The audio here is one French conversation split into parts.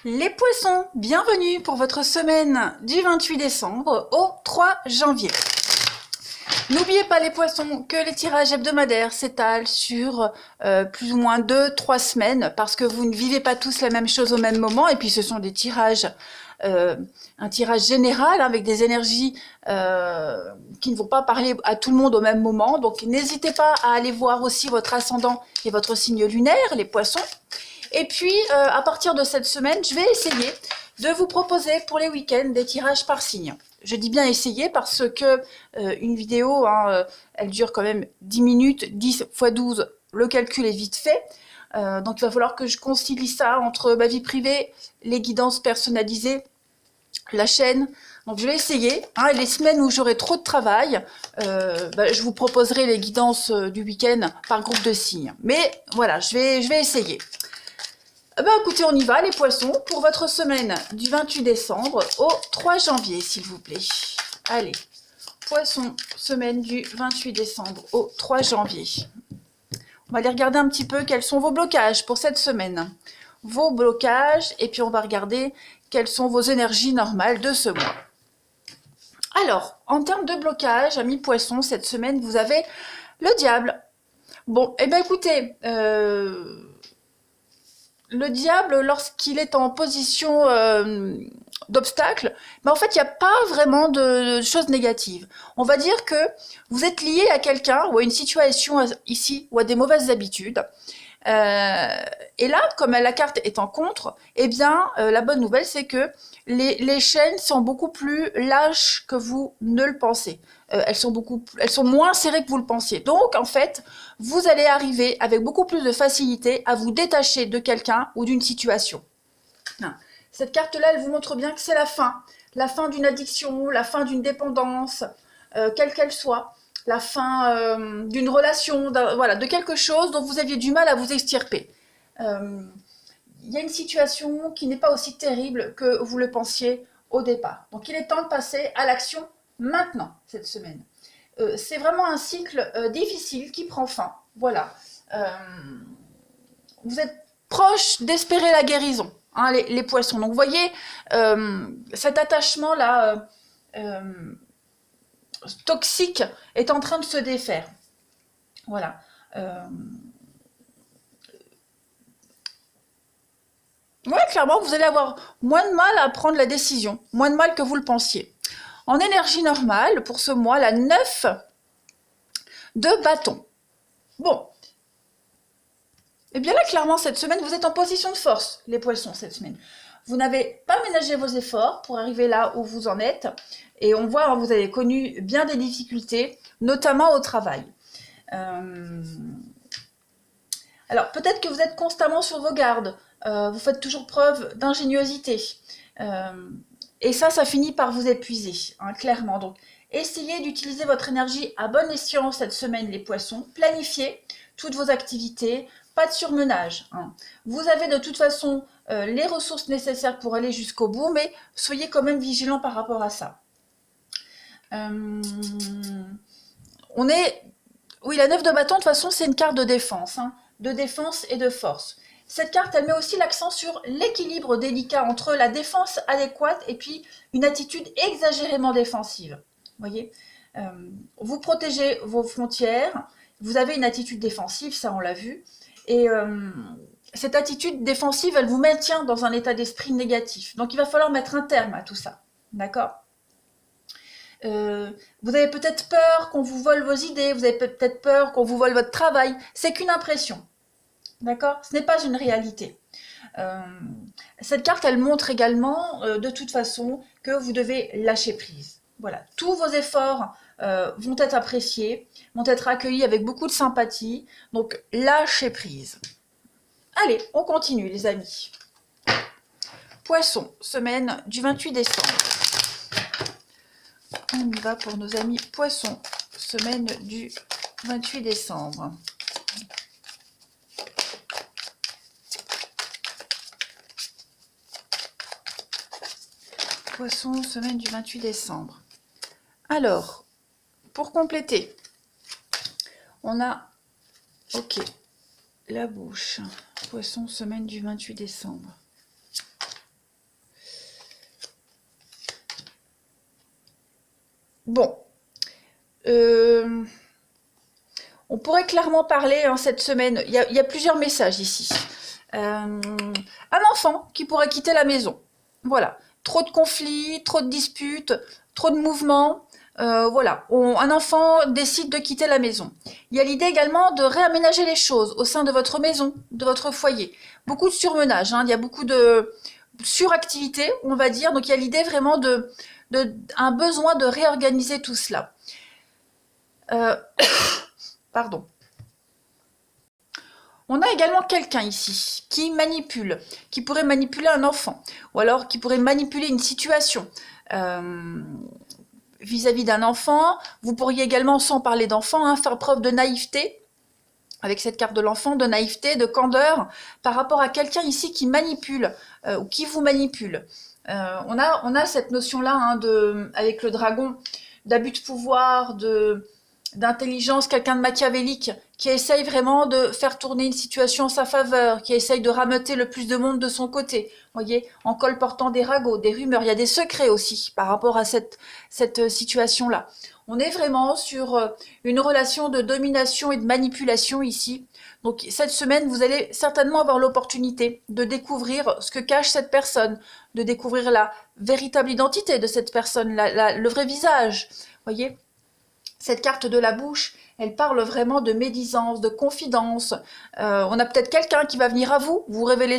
Les poissons, bienvenue pour votre semaine du 28 décembre au 3 janvier. N'oubliez pas les poissons que les tirages hebdomadaires s'étalent sur plus ou moins 2-3 semaines parce que vous ne vivez pas tous la même chose au même moment et puis ce sont des tirages, un tirage général avec des énergies qui ne vont pas parler à tout le monde au même moment. Donc n'hésitez pas à aller voir aussi votre ascendant et votre signe lunaire, les poissons. Et puis, à partir de cette semaine, je vais essayer de vous proposer pour les week-ends des tirages par signe. Je dis bien essayer parce que une vidéo, elle dure quand même 10 minutes, 10 x 12, le calcul est vite fait. Donc il va falloir que je concilie ça entre ma vie privée, les guidances personnalisées, la chaîne. Donc je vais essayer. Et les semaines où j'aurai trop de travail, je vous proposerai les guidances du week-end par groupe de signes. Mais voilà, je vais essayer. Écoutez, on y va les poissons pour votre semaine du 28 décembre au 3 janvier, s'il vous plaît. Allez, poissons, semaine du 28 décembre au 3 janvier. On va aller regarder un petit peu quels sont vos blocages pour cette semaine. Vos blocages, et puis on va regarder quelles sont vos énergies normales de ce mois. Alors, en termes de blocage, amis poissons, cette semaine, vous avez le diable. Bon, écoutez... le diable, lorsqu'il est en position d'obstacle, en fait, il n'y a pas vraiment de choses négatives. On va dire que vous êtes lié à quelqu'un ou à une situation ici ou à des mauvaises habitudes. Et là, comme la carte est en contre, la bonne nouvelle, c'est que les chaînes sont beaucoup plus lâches que vous ne le pensez. Elles sont moins serrées que vous le pensiez. Donc, en fait, vous allez arriver avec beaucoup plus de facilité à vous détacher de quelqu'un ou d'une situation. Cette carte-là, elle vous montre bien que c'est la fin d'une addiction, la fin d'une dépendance, quelle qu'elle soit, la fin d'une relation, de quelque chose dont vous aviez du mal à vous extirper. Il y a une situation qui n'est pas aussi terrible que vous le pensiez au départ. Donc il est temps de passer à l'action maintenant, cette semaine. C'est vraiment un cycle difficile qui prend fin. Voilà. Vous êtes proche d'espérer la guérison, les poissons. Donc vous voyez, cet attachement-là toxique est en train de se défaire. Voilà. Ouais, clairement, vous allez avoir moins de mal à prendre la décision, moins de mal que vous le pensiez. En énergie normale, pour ce mois, la 9 de bâton. Bon. Là, clairement, cette semaine, vous êtes en position de force, les poissons, cette semaine. Vous n'avez pas ménagé vos efforts pour arriver là où vous en êtes. Et on voit, vous avez connu bien des difficultés, notamment au travail. Alors, peut-être que vous êtes constamment sur vos gardes. Vous faites toujours preuve d'ingéniosité. Et ça finit par vous épuiser, clairement. Donc, essayez d'utiliser votre énergie à bon escient cette semaine, les poissons. Planifiez toutes vos activités, pas de surmenage. Vous avez de toute façon les ressources nécessaires pour aller jusqu'au bout, mais soyez quand même vigilants par rapport à ça. Oui, la 9 de bâton, de toute façon, c'est une carte de défense, de défense et de force. Cette carte, elle met aussi l'accent sur l'équilibre délicat entre la défense adéquate et puis une attitude exagérément défensive. Voyez, vous protégez vos frontières, vous avez une attitude défensive, ça on l'a vu, et cette attitude défensive, elle vous maintient dans un état d'esprit négatif. Donc il va falloir mettre un terme à tout ça, d'accord ? Vous avez peut-être peur qu'on vous vole vos idées, vous avez peut-être peur qu'on vous vole votre travail, c'est qu'une impression. D'accord ? Ce n'est pas une réalité. Cette carte, elle montre également, de toute façon, que vous devez lâcher prise. Voilà, tous vos efforts vont être appréciés, vont être accueillis avec beaucoup de sympathie. Donc, lâchez prise. Allez, on continue, les amis. Poisson, semaine du 28 décembre. On y va pour nos amis poissons, semaine du 28 décembre. Poisson, semaine du 28 décembre. Alors, pour compléter, on a, la bouche. Poisson, semaine du 28 décembre. Bon, on pourrait clairement parler cette semaine, il y a plusieurs messages ici. Un enfant qui pourrait quitter la maison. Voilà, trop de conflits, trop de disputes, trop de mouvements. Voilà, un enfant décide de quitter la maison. Il y a l'idée également de réaménager les choses au sein de votre maison, de votre foyer. Beaucoup de surmenage, il y a beaucoup de suractivité, on va dire. Donc il y a l'idée vraiment un besoin de réorganiser tout cela. Pardon. On a également quelqu'un ici qui manipule, qui pourrait manipuler un enfant, ou alors qui pourrait manipuler une situation vis-à-vis d'un enfant. Vous pourriez également, sans parler d'enfant, faire preuve de naïveté, avec cette carte de l'enfant, de naïveté, de candeur, par rapport à quelqu'un ici qui manipule, ou qui vous manipule. On a cette notion-là, avec le dragon, d'abus de pouvoir, d'intelligence, quelqu'un de machiavélique, qui essaye vraiment de faire tourner une situation en sa faveur, qui essaye de rameuter le plus de monde de son côté, vous voyez, en colportant des ragots, des rumeurs. Il y a des secrets aussi par rapport à cette situation-là. On est vraiment sur une relation de domination et de manipulation ici. Donc cette semaine, vous allez certainement avoir l'opportunité de découvrir ce que cache cette personne, de découvrir la véritable identité de cette personne, le vrai visage, vous voyez. Cette carte de la bouche, elle parle vraiment de médisance, de confidence. On a peut-être quelqu'un qui va venir à vous révéler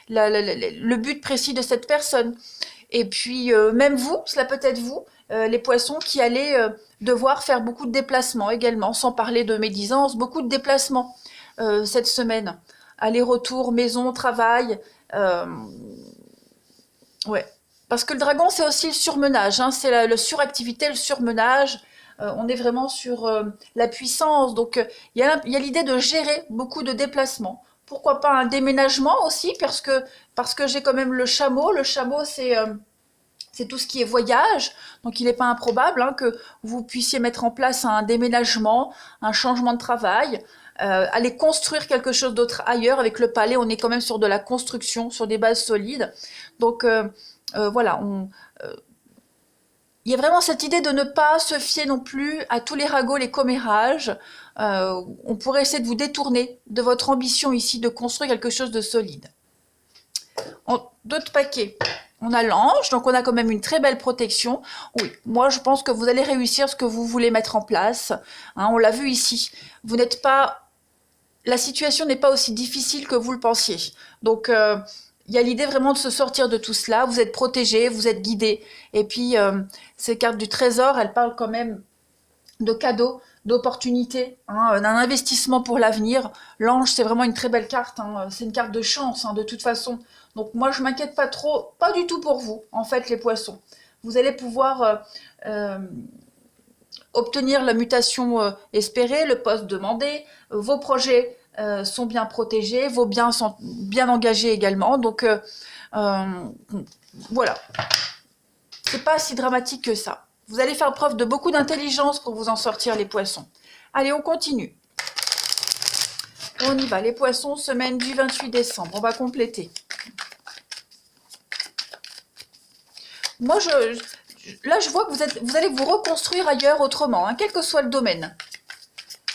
le but précis de cette personne. Et puis, même vous, cela peut être vous, les poissons, qui allez devoir faire beaucoup de déplacements également, sans parler de médisance, beaucoup de déplacements cette semaine. Aller-retour, maison, travail. Ouais. Parce que le dragon, c'est aussi le surmenage, c'est la suractivité, le surmenage. On est vraiment sur la puissance. Donc, il y a l'idée de gérer beaucoup de déplacements. Pourquoi pas un déménagement aussi, parce que j'ai quand même le chameau. Le chameau, c'est tout ce qui est voyage. Donc, il n'est pas improbable que vous puissiez mettre en place un déménagement, un changement de travail, aller construire quelque chose d'autre ailleurs. Avec le palais, on est quand même sur de la construction, sur des bases solides. Donc, voilà, il y a vraiment cette idée de ne pas se fier non plus à tous les ragots, les commérages. On pourrait essayer de vous détourner de votre ambition ici de construire quelque chose de solide. D'autres paquets. On a l'ange, donc on a quand même une très belle protection. Oui, moi je pense que vous allez réussir ce que vous voulez mettre en place. On l'a vu ici. Vous n'êtes pas... La situation n'est pas aussi difficile que vous le pensiez. Donc... il y a l'idée vraiment de se sortir de tout cela. Vous êtes protégé, vous êtes guidé. Et puis, ces cartes du trésor, elles parlent quand même de cadeaux, d'opportunités, d'un investissement pour l'avenir. L'ange, c'est vraiment une très belle carte. C'est une carte de chance, de toute façon. Donc, moi, je m'inquiète pas trop, pas du tout pour vous, en fait, les poissons. Vous allez pouvoir obtenir la mutation espérée, le poste demandé, vos projets sont bien protégés, vos biens sont bien engagés également. Donc, voilà. C'est pas si dramatique que ça. Vous allez faire preuve de beaucoup d'intelligence pour vous en sortir, les poissons. Allez, on continue. On y va, les poissons, semaine du 28 décembre. On va compléter. Moi, là, je vois que vous allez vous reconstruire ailleurs autrement, quel que soit le domaine.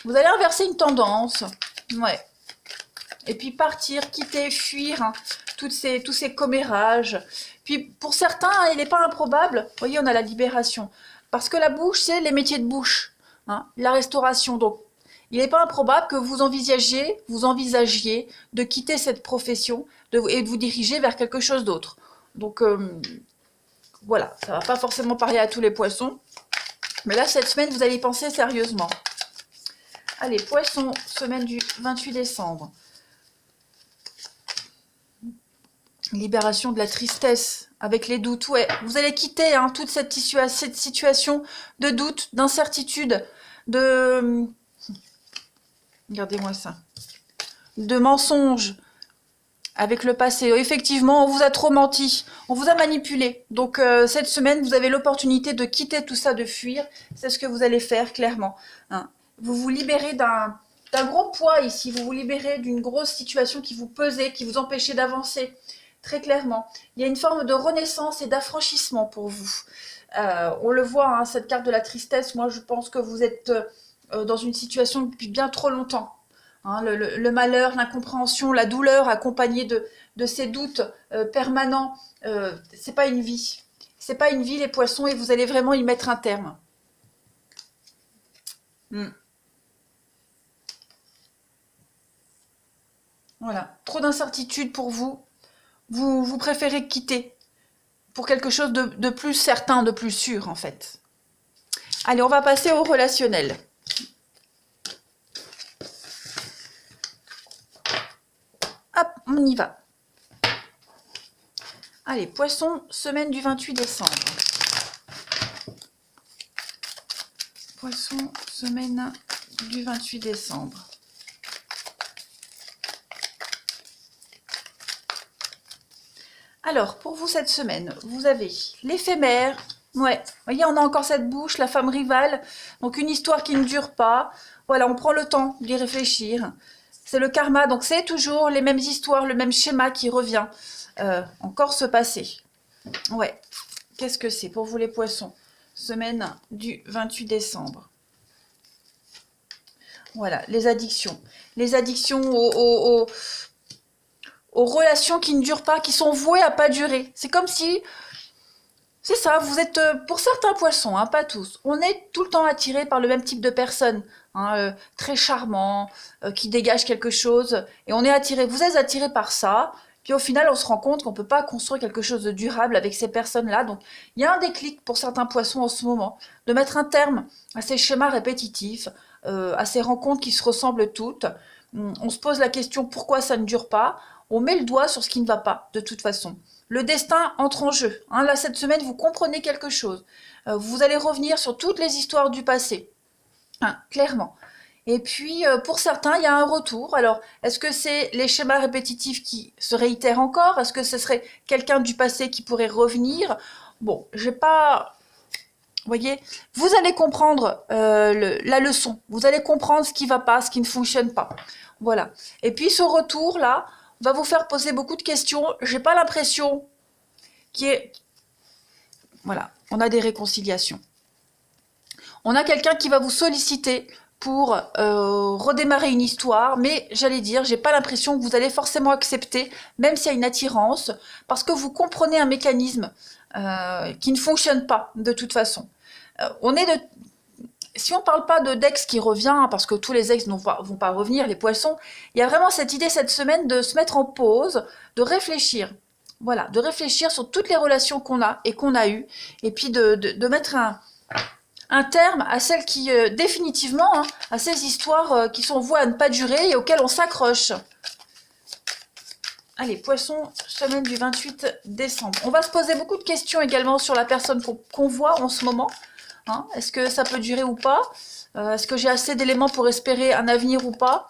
Vous allez inverser une tendance. Ouais. Et puis partir, quitter, fuir tous ces commérages. Puis pour certains, il n'est pas improbable. Vous voyez, on a la libération. Parce que la bouche, c'est les métiers de bouche. La restauration. Donc, il n'est pas improbable que vous envisagiez de quitter cette profession et de vous diriger vers quelque chose d'autre. Donc, voilà. Ça ne va pas forcément parler à tous les poissons. Mais là, cette semaine, vous allez y penser sérieusement. Allez, poissons, semaine du 28 décembre. Libération de la tristesse avec les doutes. Ouais, vous allez quitter toute cette situation de doute, d'incertitude, regardez-moi ça, de mensonges avec le passé. Effectivement, on vous a trop menti, on vous a manipulé. Donc cette semaine, vous avez l'opportunité de quitter tout ça, de fuir. C'est ce que vous allez faire, clairement. Vous vous libérez d'un gros poids ici, vous vous libérez d'une grosse situation qui vous pesait, qui vous empêchait d'avancer. très clairement. Il y a une forme de renaissance et d'affranchissement pour vous. On le voit, hein, cette carte de la tristesse, moi je pense que vous êtes dans une situation depuis bien trop longtemps. Hein, le malheur, l'incompréhension, la douleur accompagnée de ces doutes permanents, c'est pas une vie. C'est pas une vie, les poissons, et vous allez vraiment y mettre un terme. Voilà, trop d'incertitudes pour vous. Vous préférez quitter pour quelque chose de plus certain, de plus sûr, en fait. Allez, on va passer au relationnel. Hop, on y va. Allez, Poisson, semaine du 28 décembre. Poisson, semaine du 28 décembre. Alors, pour vous cette semaine, vous avez l'éphémère. Ouais, vous voyez, on a encore cette bouche, la femme rivale. Donc, une histoire qui ne dure pas. Voilà, on prend le temps d'y réfléchir. C'est le karma, donc c'est toujours les mêmes histoires, le même schéma qui revient. Encore se passer. Ouais, qu'est-ce que c'est pour vous les poissons? Semaine du 28 décembre. Voilà, les addictions. Les addictions aux relations qui ne durent pas, qui sont vouées à pas durer. C'est comme si, c'est ça, vous êtes, pour certains poissons, hein, pas tous, on est tout le temps attiré par le même type de personne, hein, très charmant, qui dégage quelque chose, et on est attiré, vous êtes attiré par ça, puis au final on se rend compte qu'on ne peut pas construire quelque chose de durable avec ces personnes-là, donc il y a un déclic pour certains poissons en ce moment, de mettre un terme à ces schémas répétitifs, à ces rencontres qui se ressemblent toutes. On se pose la question pourquoi ça ne dure pas, on met le doigt sur ce qui ne va pas, de toute façon. Le destin entre en jeu. Hein, là, cette semaine, vous comprenez quelque chose. Vous allez revenir sur toutes les histoires du passé. Hein, clairement. Et puis, pour certains, il y a un retour. Alors, est-ce que c'est les schémas répétitifs qui se réitèrent encore? Est-ce que ce serait quelqu'un du passé qui pourrait revenir? Bon, j'ai pas... Vous voyez, vous allez comprendre la leçon. Vous allez comprendre ce qui ne va pas, ce qui ne fonctionne pas. Voilà. Et puis, ce retour-là va vous faire poser beaucoup de questions. J'ai pas l'impression qu'il y ait... Voilà, on a des réconciliations. On a quelqu'un qui va vous solliciter pour redémarrer une histoire, mais j'allais dire, j'ai pas l'impression que vous allez forcément accepter, même s'il y a une attirance, parce que vous comprenez un mécanisme qui ne fonctionne pas de toute façon. Si on ne parle pas d'ex qui revient, parce que tous les ex vont pas revenir, les poissons, il y a vraiment cette idée cette semaine de se mettre en pause, de réfléchir. Voilà, de réfléchir sur toutes les relations qu'on a et qu'on a eues, et puis de mettre un terme à celles qui, définitivement, hein, à ces histoires qui sont vouées à ne pas durer et auxquelles on s'accroche. Allez, Poisson, semaine du 28 décembre. On va se poser beaucoup de questions également sur la personne qu'on voit en ce moment. Hein, est-ce que ça peut durer ou pas? Est-ce que j'ai assez d'éléments pour espérer un avenir ou pas?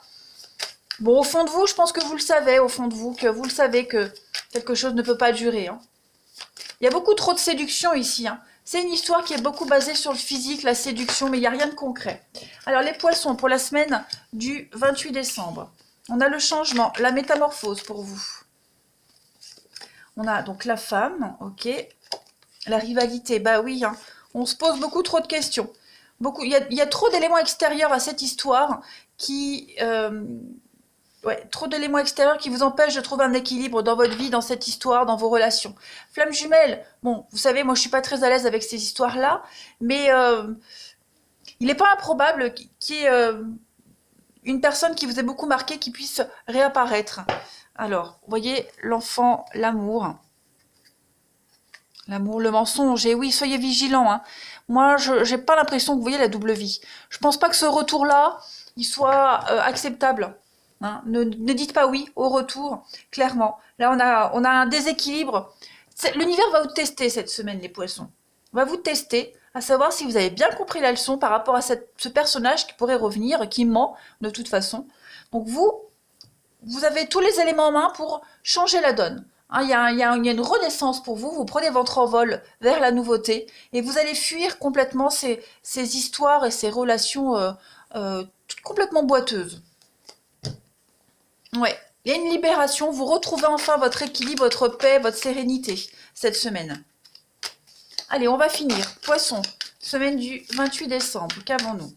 Bon, au fond de vous, je pense que vous le savez, au fond de vous, que vous le savez que quelque chose ne peut pas durer. Hein. Il y a beaucoup trop de séduction ici. Hein. C'est une histoire qui est beaucoup basée sur le physique, la séduction, mais il n'y a rien de concret. Alors, les poissons, pour la semaine du 28 décembre, on a le changement, la métamorphose pour vous. On a donc la femme, ok. La rivalité, bah oui, hein. On se pose beaucoup trop de questions. Il y a trop d'éléments extérieurs à cette histoire qui... trop d'éléments extérieurs qui vous empêchent de trouver un équilibre dans votre vie, dans cette histoire, dans vos relations. Flamme jumelle, bon, vous savez, moi je suis pas très à l'aise avec ces histoires-là, mais il n'est pas improbable qu'il y ait une personne qui vous ait beaucoup marqué qui puisse réapparaître. Alors, vous voyez, l'enfant, l'amour... L'amour, le mensonge, et oui, soyez vigilants. Hein. Moi, je n'ai pas l'impression que vous voyez la double vie. Je pense pas que ce retour-là, il soit acceptable. Hein. Ne dites pas oui au retour, clairement. Là, on a un déséquilibre. L'univers va vous tester cette semaine, les poissons. Va vous tester, à savoir si vous avez bien compris la leçon par rapport à ce personnage qui pourrait revenir, qui ment de toute façon. Donc vous avez tous les éléments en main pour changer la donne. Il y a une renaissance pour vous, vous prenez votre envol vers la nouveauté et vous allez fuir complètement ces histoires et ces relations complètement boiteuses. Ouais, Il y a une libération, vous retrouvez enfin votre équilibre, votre paix, votre sérénité cette semaine. Allez, on va finir. Poisson, semaine du 28 décembre, qu'avons-nous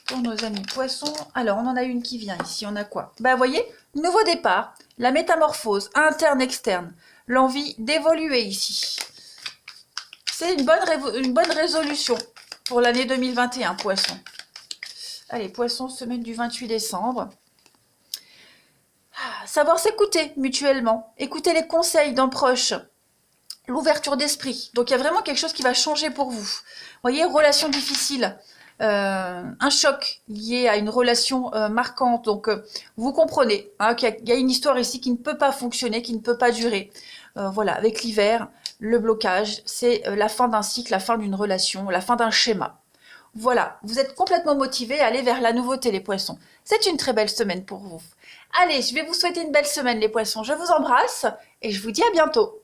pour nos amis poissons? Alors, on en a une qui vient ici, on a quoi? Bah, vous voyez, nouveau départ, la métamorphose, interne-externe, l'envie d'évoluer ici. C'est une bonne résolution pour l'année 2021, poisson. Allez, poisson, semaine du 28 décembre. Savoir s'écouter mutuellement, écouter les conseils d'un proche, l'ouverture d'esprit. Donc, il y a vraiment quelque chose qui va changer pour vous. Vous voyez, relation difficile, un choc lié à une relation marquante. Donc, vous comprenez hein, qu'il y a une histoire ici qui ne peut pas fonctionner, qui ne peut pas durer. Voilà, avec l'hiver, le blocage, c'est la fin d'un cycle, la fin d'une relation, la fin d'un schéma. Voilà, vous êtes complètement motivés à aller vers la nouveauté, les poissons. C'est une très belle semaine pour vous. Allez, je vais vous souhaiter une belle semaine, les poissons. Je vous embrasse et je vous dis à bientôt.